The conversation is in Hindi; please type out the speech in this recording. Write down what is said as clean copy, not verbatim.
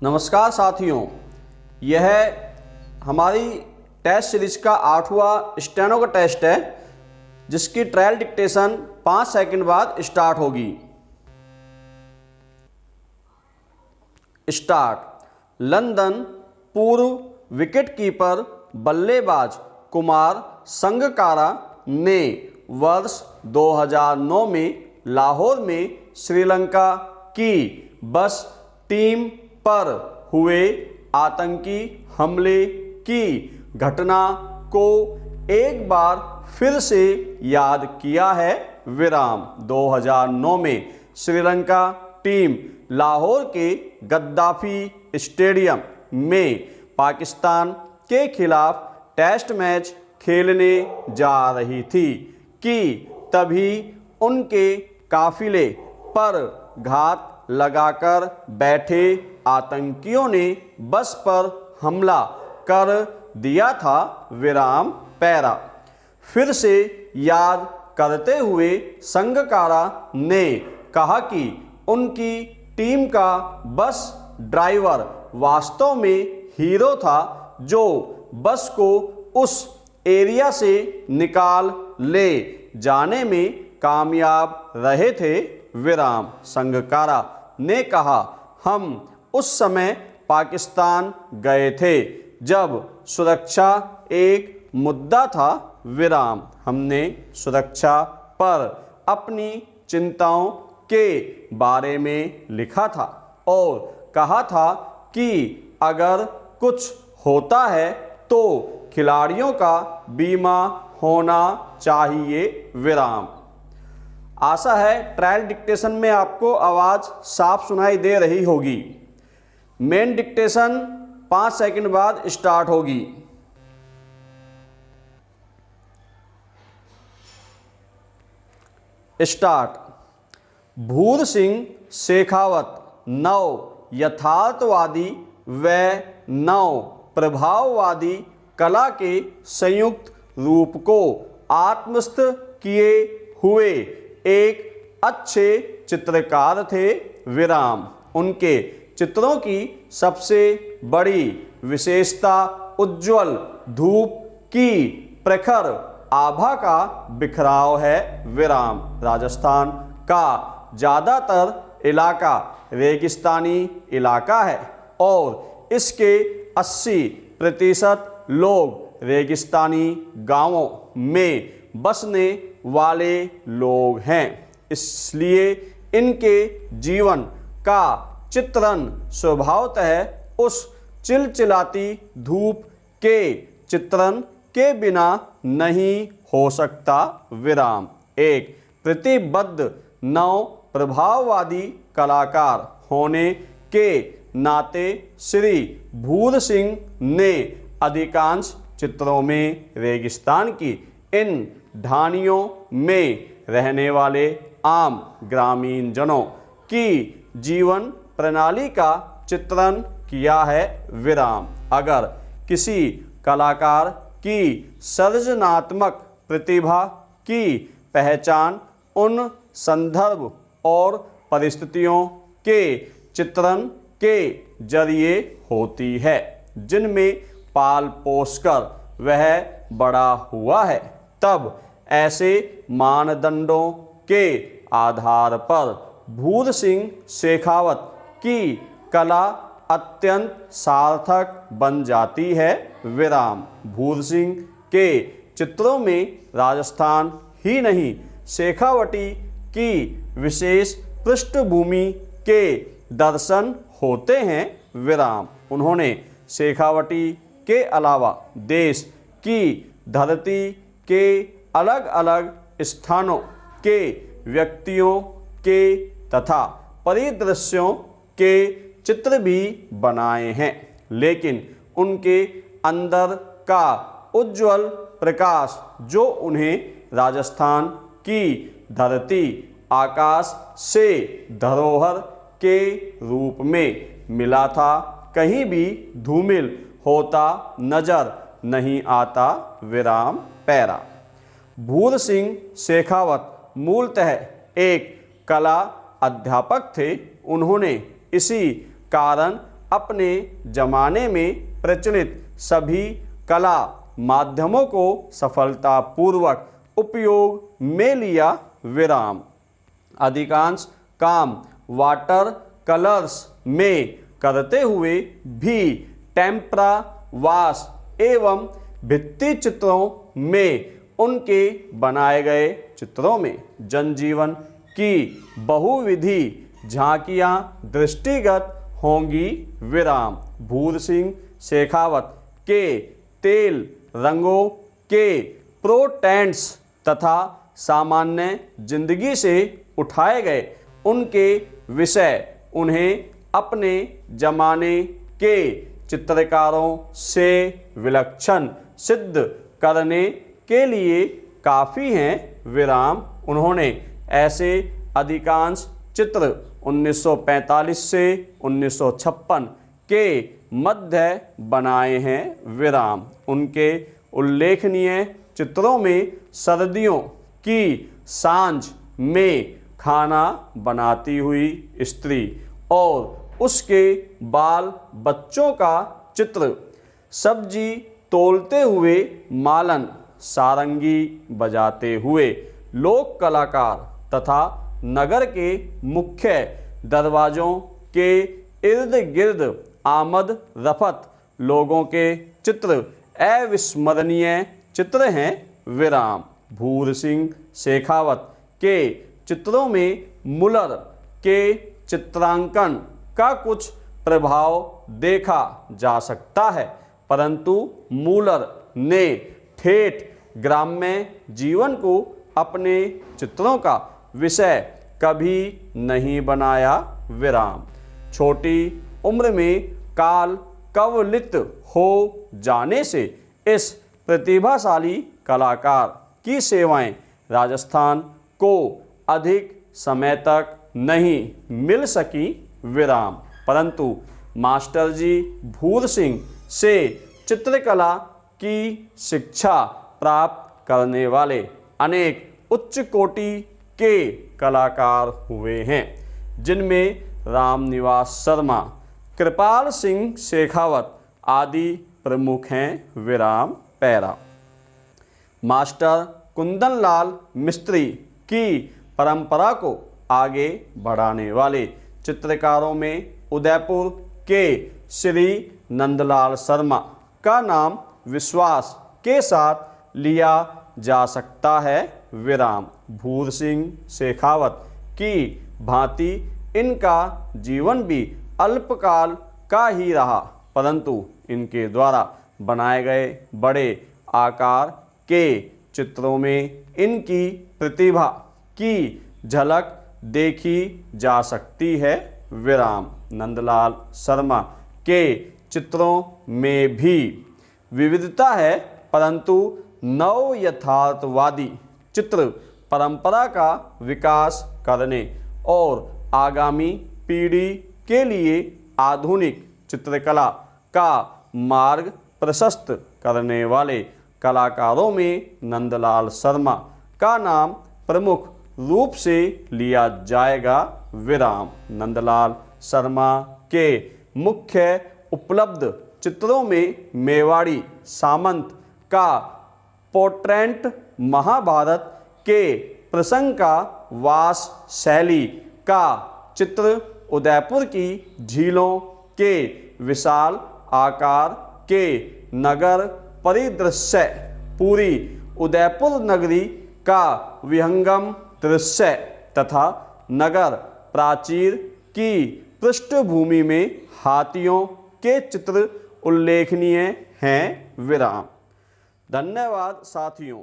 नमस्कार साथियों, यह हमारी टेस्ट सीरीज का 8वां स्टेनो का टेस्ट है जिसकी ट्रायल डिक्टेशन 5 सेकंड बाद स्टार्ट होगी। स्टार्ट। लंदन पूर्व विकेटकीपर बल्लेबाज कुमार संगकारा ने वर्ष 2009 में लाहौर में श्रीलंका की बस टीम पर हुए आतंकी हमले की घटना को एक बार फिर से याद किया है। 2009 में श्रीलंका टीम लाहौर के गद्दाफी स्टेडियम में पाकिस्तान के खिलाफ टेस्ट मैच खेलने जा रही थी कि तभी उनके काफिले पर घात लगाकर बैठे आतंकियों ने बस पर हमला कर दिया था। पैरा फिर से याद करते हुए संगकारा ने कहा कि उनकी टीम का बस ड्राइवर वास्तव में हीरो था जो बस को उस एरिया से निकाल ले जाने में कामयाब रहे थे। संगकारा ने कहा, हम उस समय पाकिस्तान गए थे जब सुरक्षा एक मुद्दा था। हमने सुरक्षा पर अपनी चिंताओं के बारे में लिखा था और कहा था कि अगर कुछ होता है तो खिलाड़ियों का बीमा होना चाहिए। आशा है ट्रायल डिक्टेशन में आपको आवाज़ साफ सुनाई दे रही होगी। मेन डिक्टेशन 5 सेकंड बाद स्टार्ट होगी। स्टार्ट। भूर सिंह शेखावत नव यथार्थवादी व नव प्रभाववादी कला के संयुक्त रूप को आत्मस्थ किए हुए एक अच्छे चित्रकार थे। उनके चित्रों की सबसे बड़ी विशेषता उज्ज्वल धूप की प्रखर आभा का बिखराव है। राजस्थान का ज़्यादातर इलाका रेगिस्तानी इलाका है और इसके 80% लोग रेगिस्तानी गांवों में बसने वाले लोग हैं। इसलिए इनके जीवन का चित्रण स्वभावतः उस चिलचिलाती धूप के चित्रण के बिना नहीं हो सकता। एक प्रतिबद्ध नव प्रभाववादी कलाकार होने के नाते श्री भूर सिंह ने अधिकांश चित्रों में रेगिस्तान की इन ढानियों में रहने वाले आम ग्रामीण जनों की जीवन प्रणाली का चित्रण किया है। अगर किसी कलाकार की सृजनात्मक प्रतिभा की पहचान उन संदर्भ और परिस्थितियों के चित्रण के जरिए होती है जिनमें पाल पोसकर वह बड़ा हुआ है, तब ऐसे मानदंडों के आधार पर भूर सिंह शेखावत की कला अत्यंत सार्थक बन जाती है। भूर सिंह के चित्रों में राजस्थान ही नहीं शेखावटी की विशेष पृष्ठभूमि के दर्शन होते हैं। उन्होंने शेखावटी के अलावा देश की धरती के अलग अलग स्थानों के व्यक्तियों के तथा परिदृश्यों के चित्र भी बनाए हैं, लेकिन उनके अंदर का उज्ज्वल प्रकाश जो उन्हें राजस्थान की धरती आकाश से धरोहर के रूप में मिला था, कहीं भी धूमिल होता नजर नहीं आता। पैरा भूर सिंह शेखावत मूलतः एक कला अध्यापक थे। उन्होंने इसी कारण अपने जमाने में प्रचलित सभी कला माध्यमों को सफलतापूर्वक उपयोग में लिया। विराम। अधिकांश काम वाटर कलर्स में करते हुए भी टेम्परा वाश एवं भित्ति चित्रों में उनके बनाए गए चित्रों में जनजीवन की बहुविधि झांकियां दृष्टिगत होंगी। विराम। भूर सिंह शेखावत के तेल रंगों के प्रोटेंट्स तथा सामान्य जिंदगी से उठाए गए उनके विषय उन्हें अपने जमाने के चित्रकारों से विलक्षण सिद्ध करने के लिए काफ़ी हैं। विराम। उन्होंने ऐसे अधिकांश चित्र 1945 से 1956 के मध्य बनाए हैं। विराम। उनके उल्लेखनीय चित्रों में सर्दियों की सांझ में खाना बनाती हुई स्त्री और उसके बाल बच्चों का चित्र, सब्जी तोलते हुए मालन, सारंगी बजाते हुए लोक कलाकार तथा नगर के मुख्य दरवाज़ों के इर्द गिर्द आमद रफत लोगों के चित्र अविस्मरणीय चित्र हैं। विराम। भूर सिंह शेखावत के चित्रों में मुलर के चित्रांकन का कुछ प्रभाव देखा जा सकता है, परंतु मुलर ने ठेठ ग्राम्य जीवन को अपने चित्रों का विषय कभी नहीं बनाया। विराम। छोटी उम्र में काल कवलित हो जाने से इस प्रतिभाशाली कलाकार की सेवाएं राजस्थान को अधिक समय तक नहीं मिल सकी। विराम। परंतु मास्टर जी भूर सिंह से चित्रकला की शिक्षा प्राप्त करने वाले अनेक उच्च कोटि के कलाकार हुए हैं, जिनमें रामनिवास शर्मा, कृपाल सिंह शेखावत आदि प्रमुख हैं। विराम। पैरा। मास्टर कुंदन लाल मिस्त्री की परंपरा को आगे बढ़ाने वाले चित्रकारों में उदयपुर के श्री नंदलाल शर्मा का नाम विश्वास के साथ लिया जा सकता है। विराम। भूर सिंह शेखावत की भांति इनका जीवन भी अल्पकाल का ही रहा, परंतु इनके द्वारा बनाए गए बड़े आकार के चित्रों में इनकी प्रतिभा की झलक देखी जा सकती है। विराम। नंदलाल शर्मा के चित्रों में भी विविधता है, परंतु नव यथार्थवादी चित्र परंपरा का विकास करने और आगामी पीढ़ी के लिए आधुनिक चित्रकला का मार्ग प्रशस्त करने वाले कलाकारों में नंदलाल शर्मा का नाम प्रमुख रूप से लिया जाएगा। विराम। नंदलाल शर्मा के मुख्य उपलब्ध चित्रों में मेवाड़ी सामंत का पोर्ट्रेट, महाभारत के प्रसंग का वास शैली का चित्र, उदयपुर की झीलों के विशाल आकार के नगर परिदृश्य, पूरी उदयपुर नगरी का विहंगम दृश्य तथा नगर प्राचीर की पृष्ठभूमि में हाथियों के चित्र उल्लेखनीय हैं। विराम। धन्यवाद साथियों।